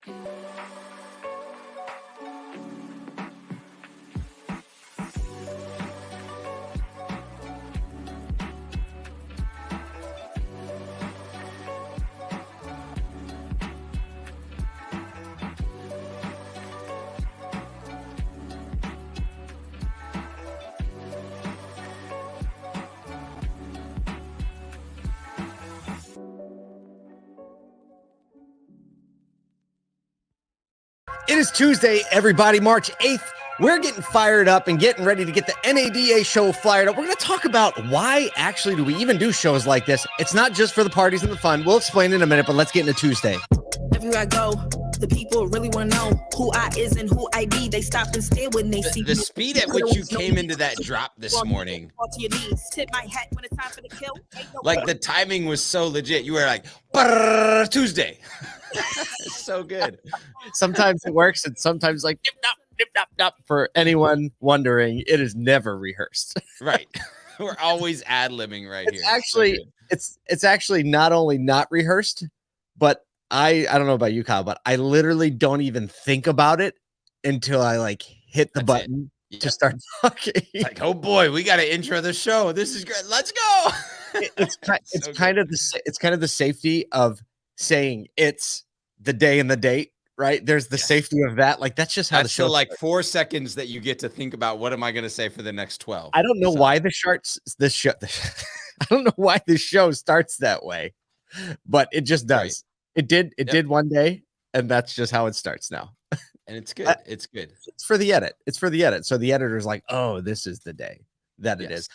It is Tuesday, everybody, March 8th. We're getting fired up and getting ready to get the NADA show fired up. We're going to talk about why actually do we even do shows like this. It's not just for the parties and the fun. We'll explain in a minute, but let's get into Tuesday. Everywhere I go, the people really want to know who I is and who I be. They stop and stare when they see the speed at which you came into that drop this morning. Fall to your knees. Tip my hat when it's time for the kill. Like the timing was so legit. You were like, Tuesday. It's so good. Sometimes it works and sometimes like dip, dop. For anyone wondering, it is never rehearsed. Right. We're always ad-libbing right here. It's actually not only not rehearsed, but I don't know about you, Kyle, but I literally don't even think about it until I like hit the button to start talking. Like, oh boy, we got to intro the show. This is great. Let's go. It's kind of the safety of saying it's the day and the date, right? There's the safety of that. Like that's just how the show. So like 4 seconds that you get to think about what am I going to say for the next 12. I don't know why I don't know why this show starts that way, but it just does. Right. It did one day, and that's just how it starts now. And it's good. It's good. It's for the edit. So the editor's like, oh, this is the day that it is.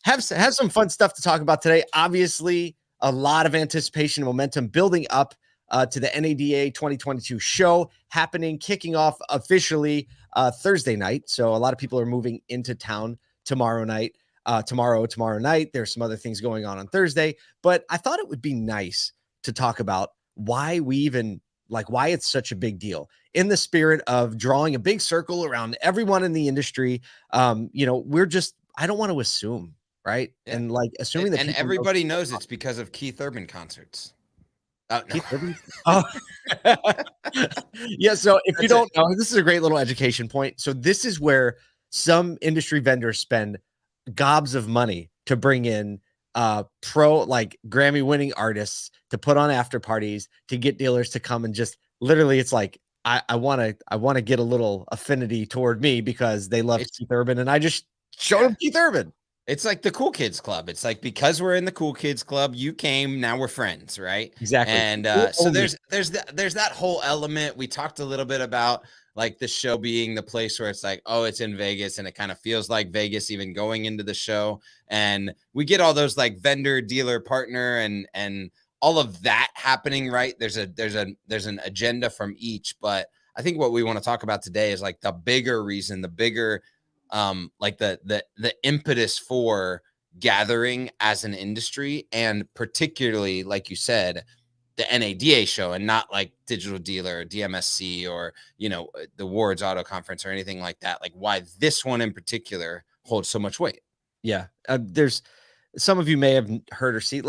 Have some fun stuff to talk about today. Obviously, a lot of anticipation and momentum building up to the NADA 2022 show kicking off officially Thursday night. So a lot of people are moving into town tomorrow night. Tomorrow night. There's some other things going on Thursday, but I thought it would be nice to talk about why it's such a big deal in the spirit of drawing a big circle around everyone in the industry. I don't want to assume, right? Yeah. And like assuming that everybody knows it's because of Keith Urban concerts. No. Keith Urban? Oh, yeah. So if you don't know, this is a great little education point. So this is where some industry vendors spend gobs of money to bring in Grammy winning artists to put on after parties, to get dealers to come and just literally it's like I want to get a little affinity toward me because they love Keith Urban and I just showed them Keith Urban. It's like the Cool Kids Club. It's like because we're in the Cool Kids Club, you came, now we're friends, right? Exactly. And so there's that whole element. We talked a little bit about like the show being the place where it's like, oh, it's in Vegas and it kind of feels like Vegas even going into the show. And we get all those like vendor, dealer, partner and all of that happening, right? There's an agenda from each, but I think what we want to talk about today is like the bigger reason, the bigger like the impetus for gathering as an industry, and particularly like you said, the NADA show and not like Digital Dealer or DMSC or, the Ward's Auto Conference or anything like that. Like why this one in particular holds so much weight. Yeah. There's some of you may have heard or seen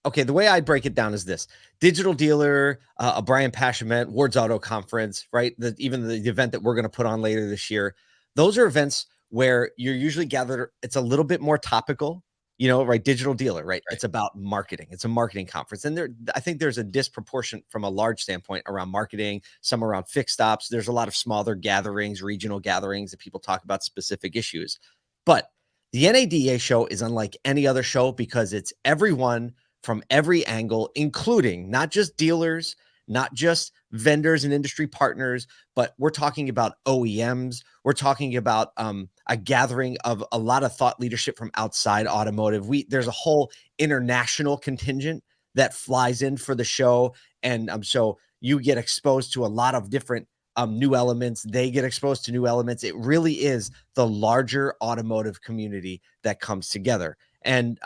okay, the way I break it down is this: Digital Dealer, a Brian Pasch event, Ward's Auto Conference, right? Even the event that we're going to put on later this year. Those are events where you're usually gathered. It's a little bit more topical. Right? Digital Dealer, right? It's about marketing. It's a marketing conference. And I think there's a disproportion from a large standpoint around marketing, some around fixed ops. There's a lot of smaller gatherings, regional gatherings that people talk about specific issues. But the NADA show is unlike any other show because it's everyone from every angle, including not just dealers, not just vendors and industry partners, but we're talking about OEMs. We're talking about a gathering of a lot of thought leadership from outside automotive. There's a whole international contingent that flies in for the show. And so you get exposed to a lot of different new elements. They get exposed to new elements. It really is the larger automotive community that comes together. And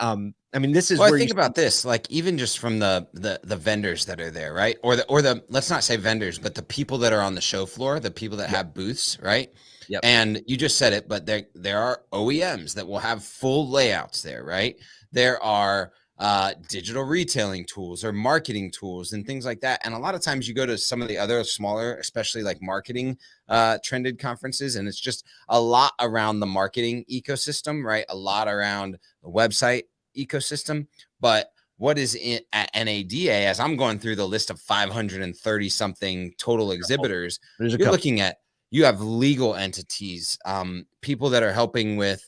this is where I think about this, like even just from the vendors that are there, right? Or the let's not say vendors, but the people that are on the show floor, the people that have booths, right? Yep. And you just said it, but there are OEMs that will have full layouts there, right? There are digital retailing tools or marketing tools and things like that. And a lot of times you go to some of the other smaller, especially like marketing trended conferences, and it's just a lot around the marketing ecosystem, right? A lot around the website ecosystem. But what is in at NADA, as I'm going through the list of 530 something total exhibitors, you're looking at, you have legal entities, people that are helping with,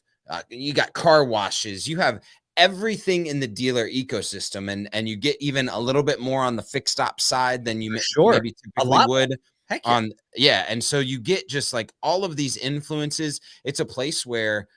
you got car washes, you have everything in the dealer ecosystem, and you get even a little bit more on the fixed op side than you maybe typically would. Heck yeah. On and so you get just like all of these influences. It's a place where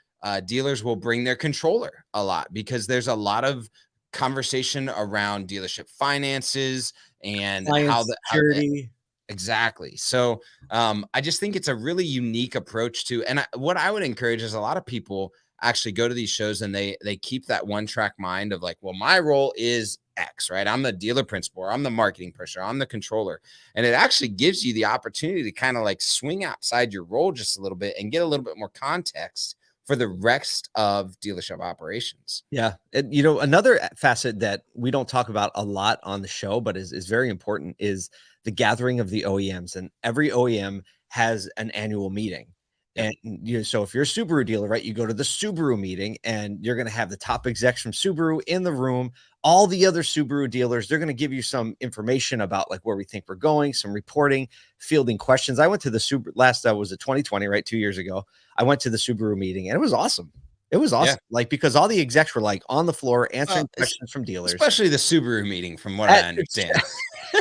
dealers will bring their controller a lot, because there's a lot of conversation around dealership finances and how the security. Exactly. So I just think it's a really unique approach to, and what I would encourage is a lot of people actually go to these shows and they keep that one track mind of like, well, my role is X, right? I'm the dealer principal, or I'm the marketing pusher, I'm the controller. And it actually gives you the opportunity to kind of like swing outside your role just a little bit and get a little bit more context for the rest of dealership operations. Yeah. And, you know, another facet that we don't talk about a lot on the show, but is very important, is the gathering of the OEMs. And every OEM has an annual meeting. And you know, so if you're a Subaru dealer, right, you go to the Subaru meeting and you're going to have the top execs from Subaru in the room, all the other Subaru dealers, they're going to give you some information about like where we think we're going, some reporting, fielding questions. I went to the Subaru last, was it 2020, right? 2 years ago. I went to the Subaru meeting and it was awesome. It was awesome. Like, because all the execs were like on the floor answering questions from dealers, especially the Subaru meeting, from what I understand.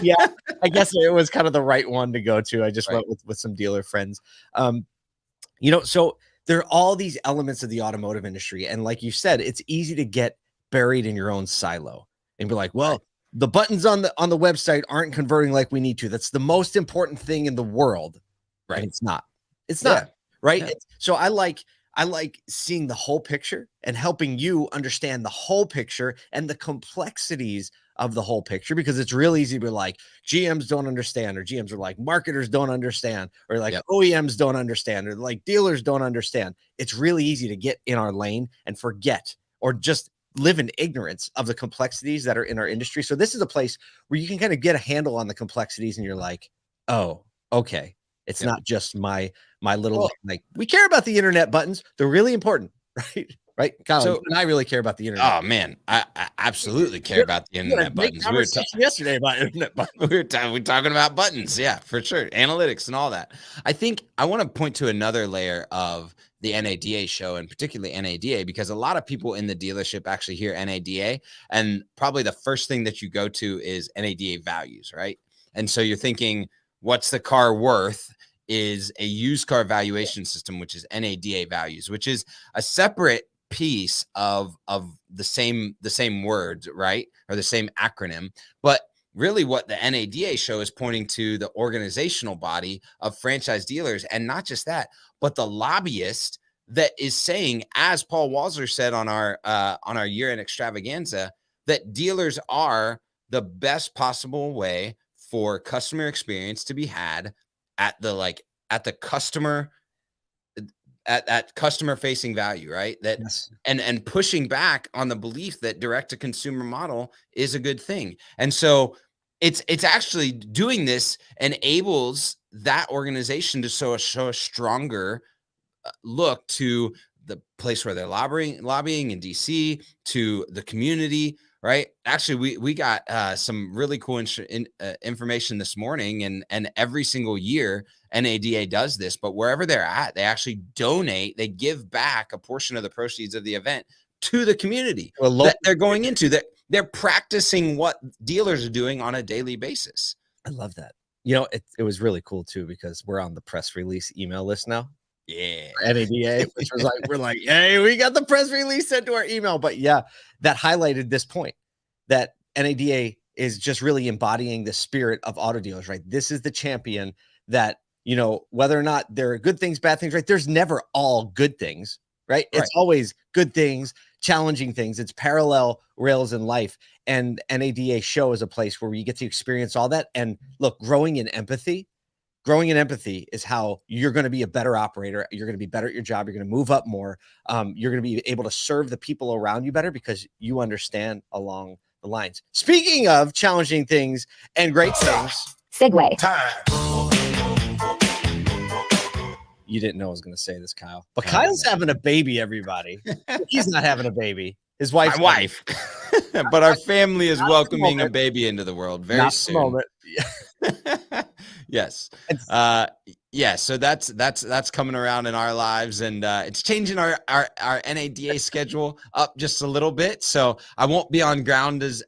Yeah, I guess it was kind of the right one to go to. I just went with some dealer friends. You know, so there are all these elements of the automotive industry. And like you said, it's easy to get buried in your own silo and be like, well, the buttons on the website aren't converting like we need to. That's the most important thing in the world. Right. And it's not. It's not. Right. Yeah. So I like seeing the whole picture and helping you understand the whole picture and the complexities of the whole picture, because it's real easy to be like, GMs don't understand, or GMs are like, marketers don't understand, or like OEMs don't understand, or like dealers don't understand. It's really easy to get in our lane and forget, or just live in ignorance of the complexities that are in our industry. So this is a place where you can kind of get a handle on the complexities, and you're like, oh, okay. It's not just my little, like, we care about the internet buttons. They're really important, right? Right. Colin, so, and I really care about the internet. Oh man, I absolutely care about the internet buttons. We were talking yesterday about internet buttons. We're talking about buttons. Yeah, for sure. Analytics and all that. I think I want to point to another layer of the NADA show, and particularly NADA, because a lot of people in the dealership actually hear NADA, and probably the first thing that you go to is NADA values, right? And so you're thinking, what's the car worth? Is a used car valuation system, which is NADA values, which is a separate piece of the same words, right? Or the same acronym. But really what the NADA show is pointing to, the organizational body of franchise dealers. And not just that, but the lobbyist that is saying, as Paul Walser said on our year-end extravaganza, that dealers are the best possible way for customer experience to be had at the customer, at customer facing value, right? That and pushing back on the belief that direct to consumer model is a good thing. And so it's actually doing this enables that organization to show a stronger look to the place where they're lobbying in DC, to the community, right? Actually, we got some really cool information this morning, and every single year NADA does this, but wherever they're at, they actually donate, they give back a portion of the proceeds of the event to the community that they're going into, that they're practicing what dealers are doing on a daily basis. I love that. You know, it was really cool too, because we're on the press release email list now. Yeah. NADA, which was like, we're like, hey, we got the press release sent to our email. But yeah, that highlighted this point, that NADA is just really embodying the spirit of auto dealers, right? This is the champion that, you know, whether or not there are good things, bad things, right? There's never all good things, right? It's always good things, challenging things. It's parallel rails in life. And NADA show is a place where you get to experience all that. And look, growing in empathy growing in empathy is how you're going to be a better operator. You're going to be better at your job. You're going to move up more. You're going to be able to serve the people around you better because you understand along the lines. Speaking of challenging things and great things. Segue. You didn't know I was going to say this, Kyle. But Kyle's having a baby, everybody. He's not having a baby. His wife's my wife. But our family is welcoming a baby into the world very soon. Yes. Yeah. So that's coming around in our lives, and it's changing our NADA schedule up just a little bit. So I won't be on ground and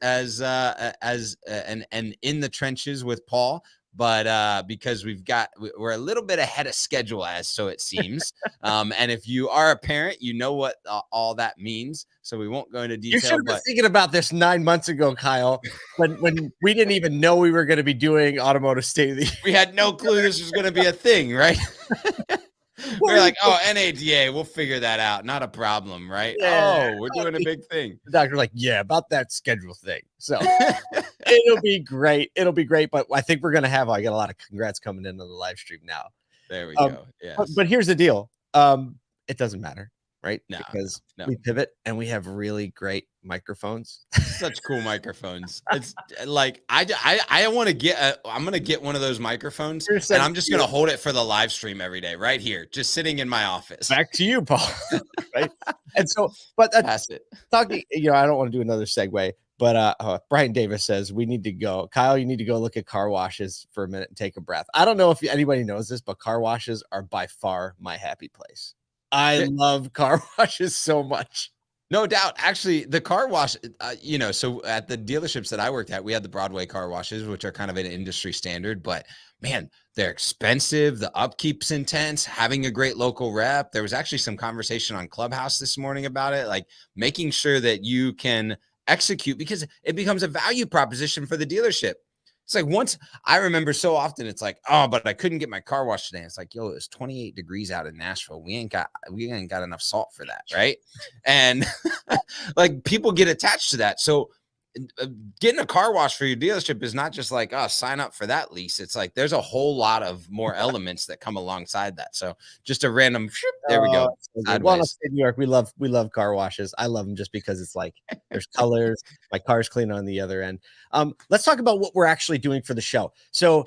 in the trenches with Paul, but because we're a little bit ahead of schedule, as so it seems. And if you are a parent, you know what all that means. So we won't go into detail. You should have been thinking about this 9 months ago, Kyle, when we didn't even know we were going to be doing Automotive State of the Union. We had no clue this was going to be a thing, right? We're like, oh, NADA, we'll figure that out. Not a problem, right? Yeah. Oh, we're doing a big thing. The doctor's like, yeah, about that schedule thing. So it'll be great. It'll be great. But I think we're going to I got a lot of congrats coming into the live stream now. There we go. Yeah. But here's the deal. It doesn't matter, right? No, because we pivot and we have really great microphones. Such cool microphones. It's like I want to get I'm going to get one of those microphones, and I'm just going to hold it for the live stream every day right here, just sitting in my office. Back to you, Paul. Right? And so, but that's it. Talking, I don't want to do another segue, but Brian Davis says we need to go. Kyle, you need to go look at car washes for a minute and take a breath. I don't know if anybody knows this, but car washes are by far my happy place. I love car washes so much. No doubt. Actually, the car wash, so at the dealerships that I worked at, we had the Broadway car washes, which are kind of an industry standard, but man, they're expensive. The upkeep's intense, having a great local rep. There was actually some conversation on Clubhouse this morning about it, like making sure that you can execute, because it becomes a value proposition for the dealership. It's like, once I remember so often, it's like, oh, but I couldn't get my car washed today. It's like, yo, it's 28 degrees out in Nashville. We ain't got enough salt for that. Right. And like, people get attached to that. So getting a car wash for your dealership is not just like, oh, sign up for that lease. It's like, there's a whole lot of more elements that come alongside that. So just a random, there we go. Well, in New York, we love car washes. I love them just because it's like, there's colors, my car's clean on the other end. Let's talk about what we're actually doing for the show. So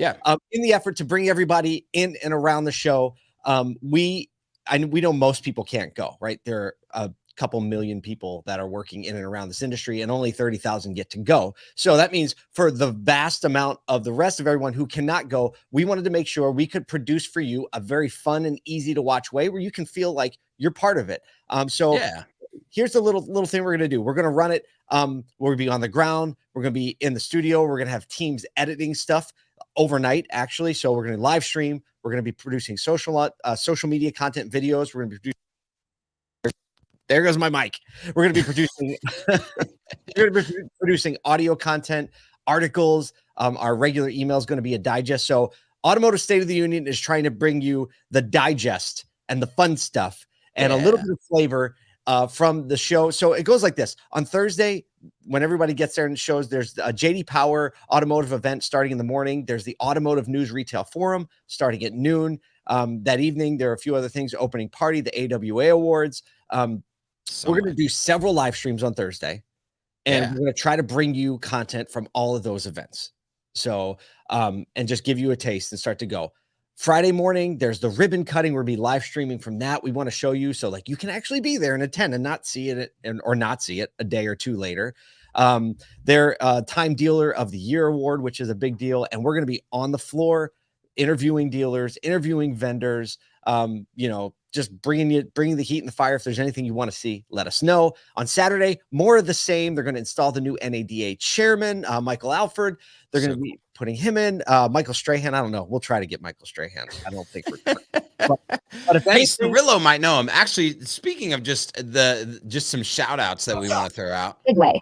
in the effort to bring everybody in and around the show, we know most people can't go, right? There are couple million people that are working in and around this industry, and only 30,000 get to go. So that means for the vast amount of the rest of everyone who cannot go, we wanted to make sure we could produce for you a very fun and easy to watch way where you can feel like you're part of it. Here's the little thing we're going to do. We're going to run it. We're going to be on the ground. We're going to be in the studio. We're going to have teams editing stuff overnight, actually. So we're going to live stream. We're going to be producing social media content videos. We're going to be There goes my mic. We're going to be producing audio content, articles. Our regular email is going to be a digest. So Automotive State of the Union is trying to bring you the digest and the fun stuff and a little bit of flavor from the show. So it goes like this. On Thursday, when everybody gets there and shows, there's a JD Power automotive event starting in the morning. There's the Automotive News Retail Forum starting at noon. That evening, there are a few other things, opening party, the AWA Awards. We're going to do several live streams on Thursday, and we're going to try to bring you content from all of those events. So, and just give you a taste and start to go. Friday morning, there's the ribbon cutting. We'll be live streaming from that. We want to show you so like you can actually be there and attend and not see it or not see it a day or two later. Their Time Dealer of the Year award, which is a big deal. And we're going to be on the floor interviewing dealers, interviewing vendors, just bringing the heat and the fire. If there's anything you want to see, let us know. On Saturday, more of the same. They're going to install the new NADA chairman, Michael Alford. They're going to be putting him in. Michael Strahan, I don't know. We'll try to get Michael Strahan. I don't think we're but if anything, Cirillo might know him. Actually, speaking of just some shout outs that we want to throw out. Good way.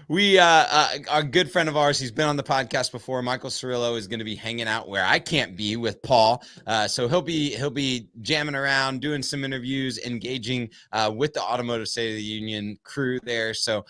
we a good friend of ours, he's been on the podcast before. Michael Cirillo is going to be hanging out where I can't be with Paul. So he'll be jamming around, doing some interviews, engaging with the Automotive State of the Union crew there. So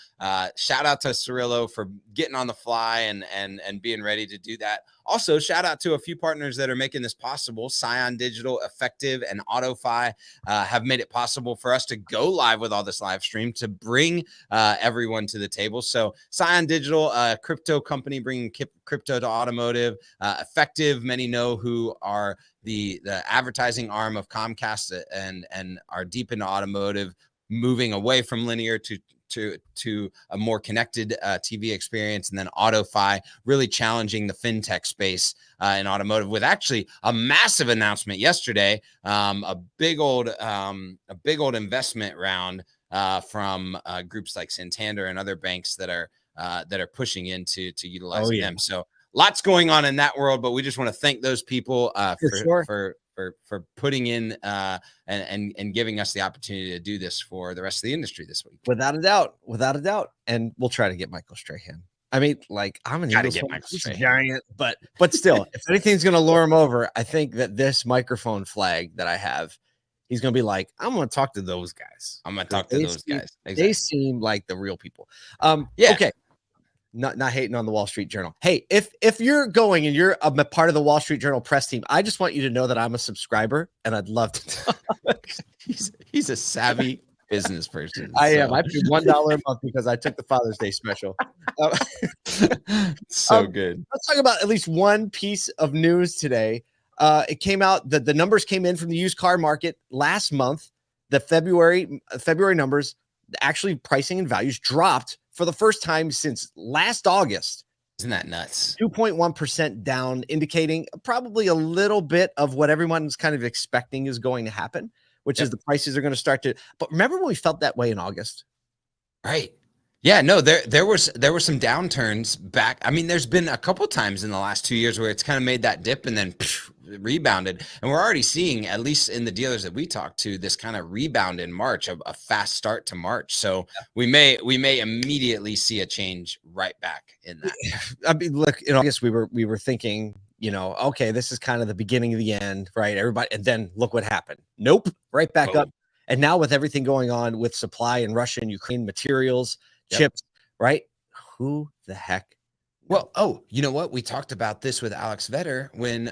shout out to Cirillo for getting on the fly and being ready to do that. Also, shout out to a few partners that are making this possible. Scion Digital, Effective, and AutoFi have made it possible for us to go live with all this live stream to bring everyone to the table. So Scion Digital, a crypto company bringing crypto to automotive. Effective, many know, who are the advertising arm of Comcast and are deep into automotive, moving away from linear to a more connected TV experience. And then AutoFi, really challenging the fintech space in automotive with actually a massive announcement yesterday, a big old investment round from groups like Santander and other banks that are pushing into utilizing them. So lots going on in that world, but we just want to thank those people for putting in and giving us the opportunity to do this for the rest of the industry this week. Without a doubt. And we'll try to get Michael Strahan. I mean, like, I'm an Eagles fan, he's a giant, but still, if anything's going to lure him over, I think that this microphone flag that I have, he's going to be like, I'm going to talk to those guys. I'm going to talk to those guys. Exactly. They seem like the real people. Okay. Not hating on the Wall Street Journal. Hey, if you're going and you're a part of the Wall Street Journal press team, I just want you to know that I'm a subscriber and I'd love to. He's a savvy business person. I am. I paid $1 a month because I took the Father's Day special. Good. Let's talk about at least one piece of news today. It came out that the numbers came in from the used car market last month. The February numbers, actually pricing and values dropped for the first time since last August. Isn't that nuts? 2.1% down, indicating probably a little bit of what everyone's kind of expecting is going to happen, which is the prices are going to start to. But remember when we felt that way in August? Right. Yeah, no, there were some downturns back. I mean, there's been a couple times in the last 2 years where it's kind of made that dip and then rebounded. And we're already seeing, at least in the dealers that we talked to, this kind of rebound in March, a fast start to March. So we may immediately see a change right back in that. I mean, look, in August we were thinking, okay, this is kind of the beginning of the end, right? Everybody, and then look what happened. Nope, right back up. And now with everything going on with supply in Russia and Ukraine, materials, chips, right? Who the heck? Well, you know what? We talked about this with Alex Vetter when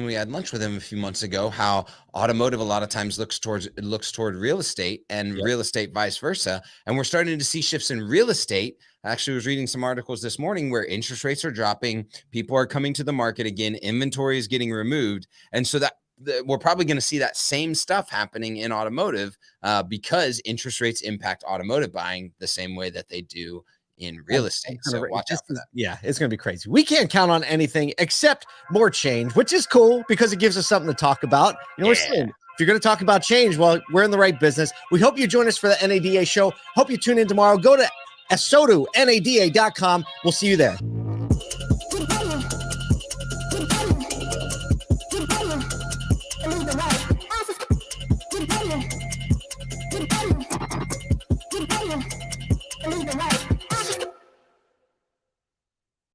we had lunch with him a few months ago, how automotive a lot of times looks toward real estate and real estate vice versa. And we're starting to see shifts in real estate. I actually was reading some articles this morning where interest rates are dropping. People are coming to the market again. Inventory is getting removed. And so that we're probably going to see that same stuff happening in automotive because interest rates impact automotive buying the same way that they do in real estate. So watch out for that. Yeah, it's going to be crazy. We can't count on anything except more change, which is cool because it gives us something to talk about. We're saying, if you're going to talk about change, well, we're in the right business. We hope you join us for the NADA show. Hope you tune in tomorrow. Go to ASOTU, NADA.com. We'll see you there.